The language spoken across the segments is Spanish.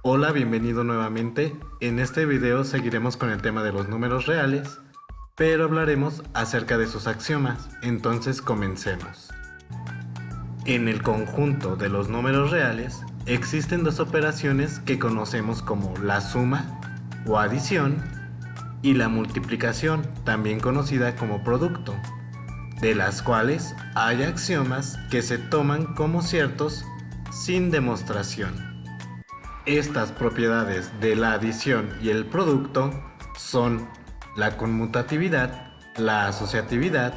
Hola, bienvenido nuevamente. En este video seguiremos con el tema de los números reales, pero hablaremos acerca de sus axiomas. Entonces comencemos. En el conjunto de los números reales existen dos operaciones que conocemos como la suma o adición y la multiplicación, también conocida como producto, de las cuales hay axiomas que se toman como ciertos sin demostración. Estas propiedades de la adición y el producto son la conmutatividad, la asociatividad,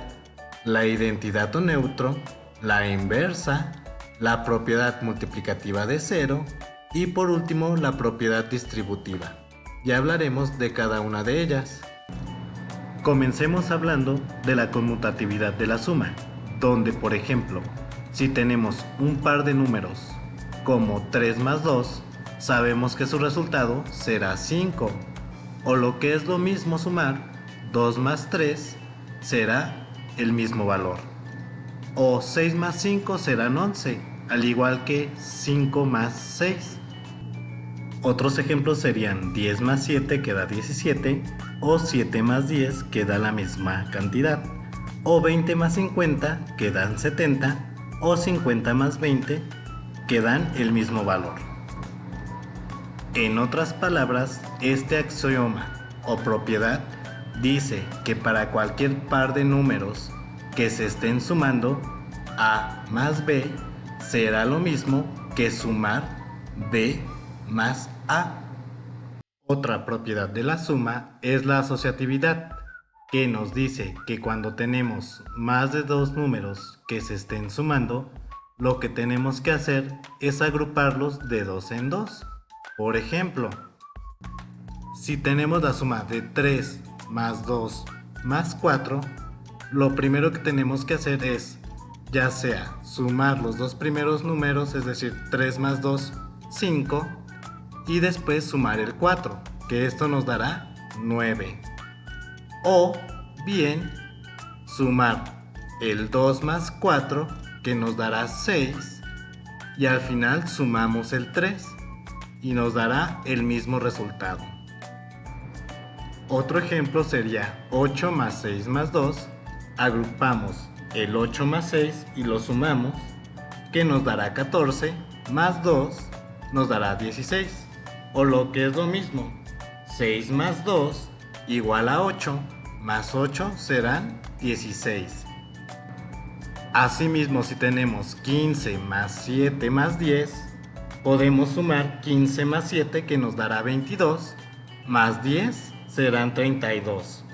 la identidad o neutro, la inversa, la propiedad multiplicativa de cero y por último la propiedad distributiva. Ya hablaremos de cada una de ellas. Comencemos hablando de la conmutatividad de la suma, donde por ejemplo, si tenemos un par de números como 3 más 2, sabemos que su resultado será 5, o lo que es lo mismo sumar 2 más 3 será el mismo valor, o 6 más 5 serán 11, al igual que 5 más 6. Otros ejemplos serían 10 más 7 que da 17, o 7 más 10 que da la misma cantidad, o 20 más 50 que dan 70, o 50 más 20 que dan el mismo valor. En otras palabras, este axioma o propiedad dice que para cualquier par de números que se estén sumando, A más B será lo mismo que sumar B más A. Otra propiedad de la suma es la asociatividad, que nos dice que cuando tenemos más de dos números que se estén sumando, lo que tenemos que hacer es agruparlos de dos en dos. Por ejemplo, si tenemos la suma de 3 más 2 más 4, lo primero que tenemos que hacer es, ya sea sumar los dos primeros números, es decir, 3 más 2, 5, y después sumar el 4, que esto nos dará 9. O bien, sumar el 2 más 4, que nos dará 6, y al final sumamos el 3. Y nos dará el mismo resultado. Otro ejemplo sería 8 más 6 más 2. Agrupamos el 8 más 6 y lo sumamos, que nos dará 14, más 2 nos dará 16. O lo que es lo mismo, 6 más 2 igual a 8, más 8 serán 16. Asimismo, si tenemos 15 más 7 más 10, podemos sumar 15 más 7 que nos dará 22, más 10 serán 32.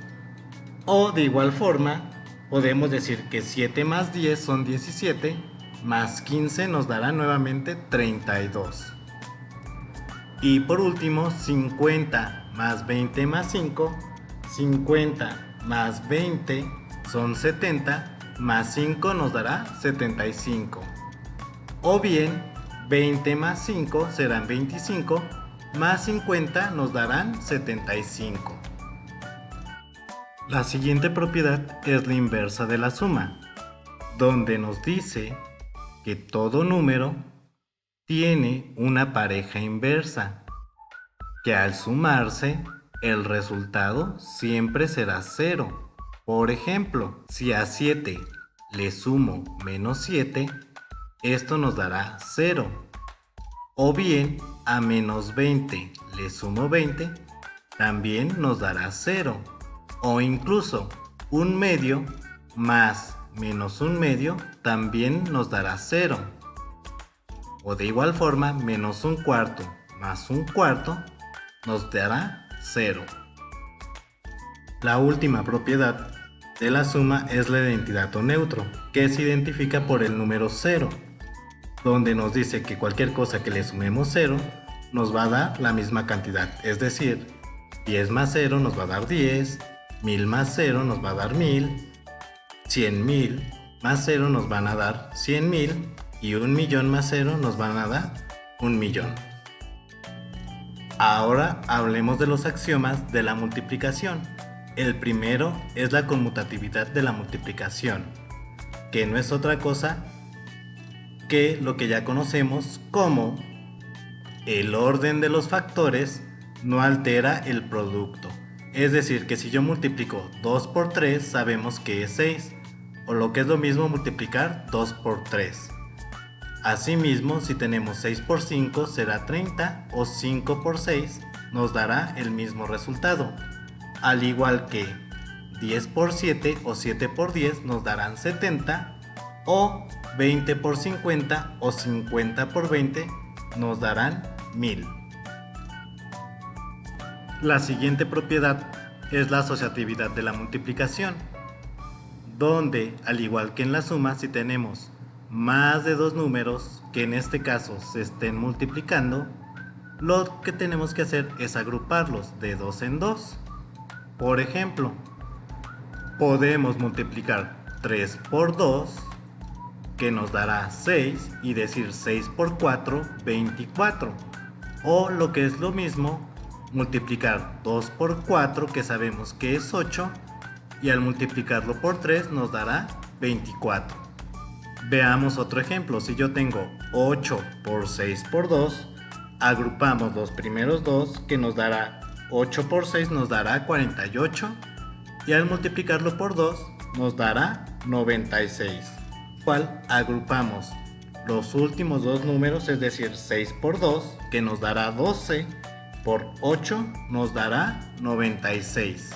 O de igual forma, podemos decir que 7 más 10 son 17, más 15 nos dará nuevamente 32. Y por último, 50 más 20 más 5, 50 más 20 son 70, más 5 nos dará 75. O bien, 20 más 5 serán 25, más 50 nos darán 75. La siguiente propiedad es la inversa de la suma, donde nos dice que todo número tiene una pareja inversa, que al sumarse el resultado siempre será 0. Por ejemplo, si a 7 le sumo menos 7, esto nos dará 0. O bien, a menos 20 le sumo 20, también nos dará 0. O incluso, un medio más menos un medio también nos dará 0. O de igual forma, menos un cuarto más un cuarto nos dará 0. La última propiedad de la suma es la identidad o neutro, que se identifica por el número 0. Donde nos dice que cualquier cosa que le sumemos 0 nos va a dar la misma cantidad, es decir, 10 más 0 nos va a dar 10, 1000 más 0 nos va a dar 1000, 100,000 más 0 nos van a dar 100,000 y 1,000,000 más 0 nos van a dar 1,000,000. Ahora hablemos de los axiomas de la multiplicación. El primero es la conmutatividad de la multiplicación, que no es otra cosa que lo que ya conocemos como El orden de los factores no altera el producto. Es decir, que si yo multiplico 2 por 3, sabemos que es 6. O lo que es lo mismo multiplicar 2 por 3. Asimismo, si tenemos 6 por 5 será 30 o 5 por 6 nos dará el mismo resultado. Al igual que 10 por 7 o 7 por 10 nos darán 70 o 20 por 50 o 50 por 20 nos darán 1000. La siguiente propiedad es la asociatividad de la multiplicación, donde, al igual que en la suma, si tenemos más de dos números que en este caso se estén multiplicando, lo que tenemos que hacer es agruparlos de dos en dos. Por ejemplo, podemos multiplicar 3 por 2, que nos dará 6, y decir 6 por 4, 24. O lo que es lo mismo, multiplicar 2 por 4, que sabemos que es 8, y al multiplicarlo por 3 nos dará 24. Veamos otro ejemplo. Si yo tengo 8 por 6 por 2, agrupamos los primeros dos, que nos dará 8 por 6 nos dará 48, y al multiplicarlo por 2 nos dará 96. Igual agrupamos los últimos dos números, es decir 6 por 2, que nos dará 12, por 8 nos dará 96.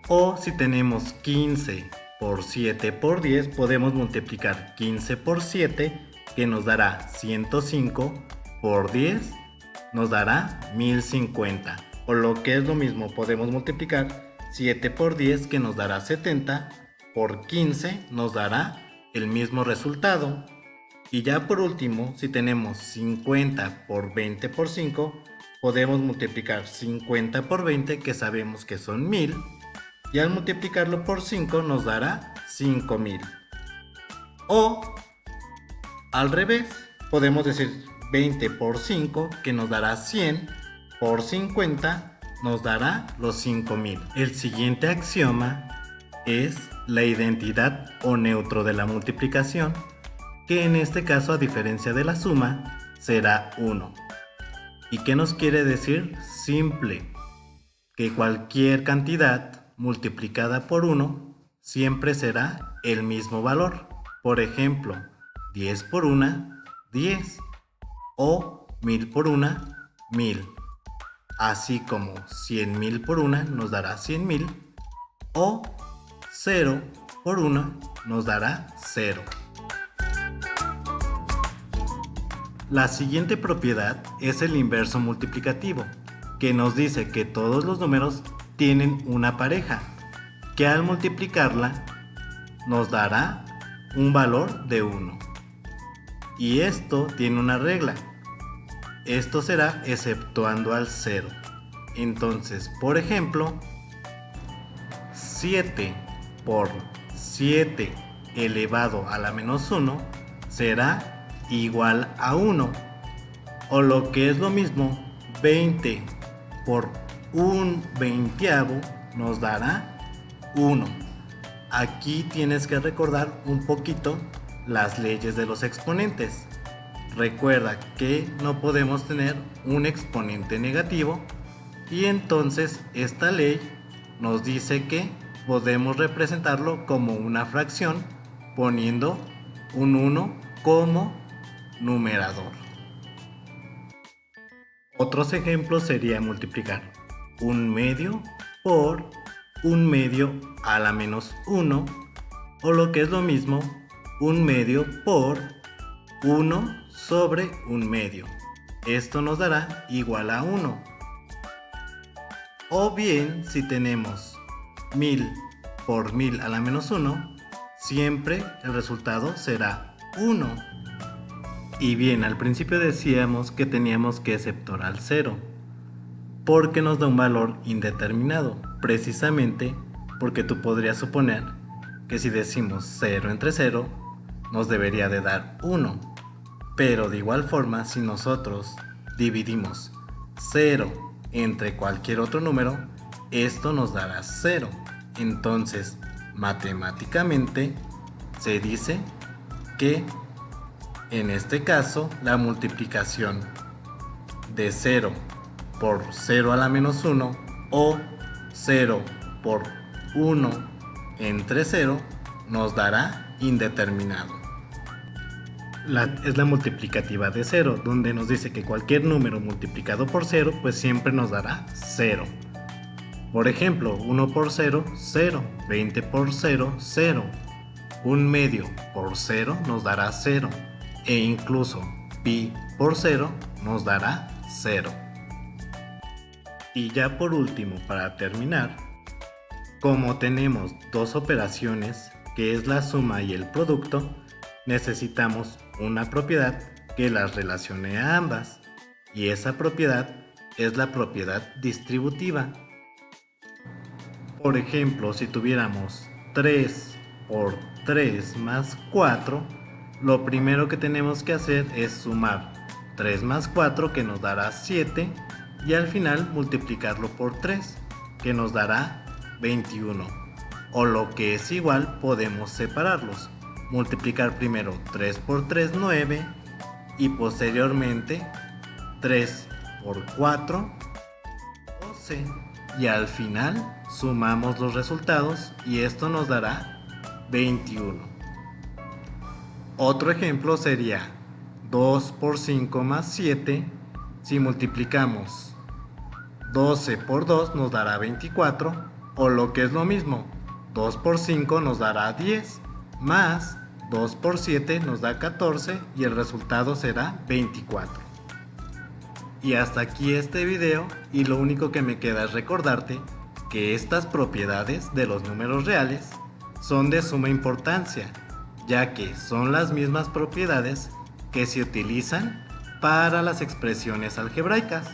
O si tenemos 15 por 7 por 10, podemos multiplicar 15 por 7, que nos dará 105, por 10 nos dará 1050. O lo que es lo mismo, podemos multiplicar 7 por 10, que nos dará 70, por 15 nos dará el mismo resultado. Y ya por último, si tenemos 50 por 20 por 5, podemos multiplicar 50 por 20, que sabemos que son 1000, y al multiplicarlo por 5 nos dará 5000. O al revés, podemos decir 20 por 5, que nos dará 100, por 50 nos dará los 5000. El siguiente axioma es la identidad o neutro de la multiplicación, que en este caso, a diferencia de la suma, será 1. ¿Y qué nos quiere decir? Simple, que cualquier cantidad multiplicada por 1 siempre será el mismo valor. Por ejemplo, 10 por 1, 10, o 1000 por 1, 1000. Así como 100.000 por 1 nos dará 100.000, o 0 por 1 nos dará 0. La siguiente propiedad es el inverso multiplicativo, que nos dice que todos los números tienen una pareja, que al multiplicarla nos dará un valor de 1. Y esto tiene una regla. Esto será exceptuando al 0. Entonces, por ejemplo, 7 por 7 elevado a la menos 1 será igual a 1. O lo que es lo mismo, 20 por un veinteavo nos dará 1. Aquí tienes que recordar un poquito las leyes de los exponentes. Recuerda que no podemos tener un exponente negativo, y entonces esta ley nos dice que podemos representarlo como una fracción poniendo un 1 como numerador. Otros ejemplos sería multiplicar 1/2 por 1/2 a la menos 1, o lo que es lo mismo, 1/2 por 1 sobre 1/2. Esto nos dará igual a 1. O bien, si tenemos 1000 por 1000 a la menos 1, siempre el resultado será 1. Y bien, al principio decíamos que teníamos que exceptuar al 0, porque nos da un valor indeterminado, precisamente porque tú podrías suponer que si decimos 0 entre 0, nos debería de dar 1. Pero de igual forma, si nosotros dividimos 0 entre cualquier otro número, esto nos dará 0. Entonces, matemáticamente, se dice que en este caso la multiplicación de 0 por 0 a la menos 1 o 0 por 1 entre 0 nos dará indeterminado. Es la multiplicativa de 0, donde nos dice que cualquier número multiplicado por 0 pues siempre nos dará 0. Por ejemplo, 1 por 0, 0, 20 por 0, 0, 1/2 por 0 nos dará 0, e incluso pi por 0 nos dará 0. Y ya por último, para terminar, como tenemos dos operaciones, que es la suma y el producto, necesitamos una propiedad que las relacione a ambas, y esa propiedad es la propiedad distributiva. Por ejemplo, si tuviéramos 3 por 3 más 4, lo primero que tenemos que hacer es sumar 3 más 4, que nos dará 7, y al final multiplicarlo por 3, que nos dará 21. O lo que es igual, podemos separarlos. Multiplicar primero 3 por 3, 9, y posteriormente 3 por 4, 12. Y al final sumamos los resultados y esto nos dará 21. Otro ejemplo sería 2 por 5 más 7. Si multiplicamos 12 por 2 nos dará 24, o lo que es lo mismo, 2 por 5 nos dará 10, más 2 por 7 nos da 14 y el resultado será 24. Y hasta aquí este video, y lo único que me queda es recordarte que estas propiedades de los números reales son de suma importancia, ya que son las mismas propiedades que se utilizan para las expresiones algebraicas.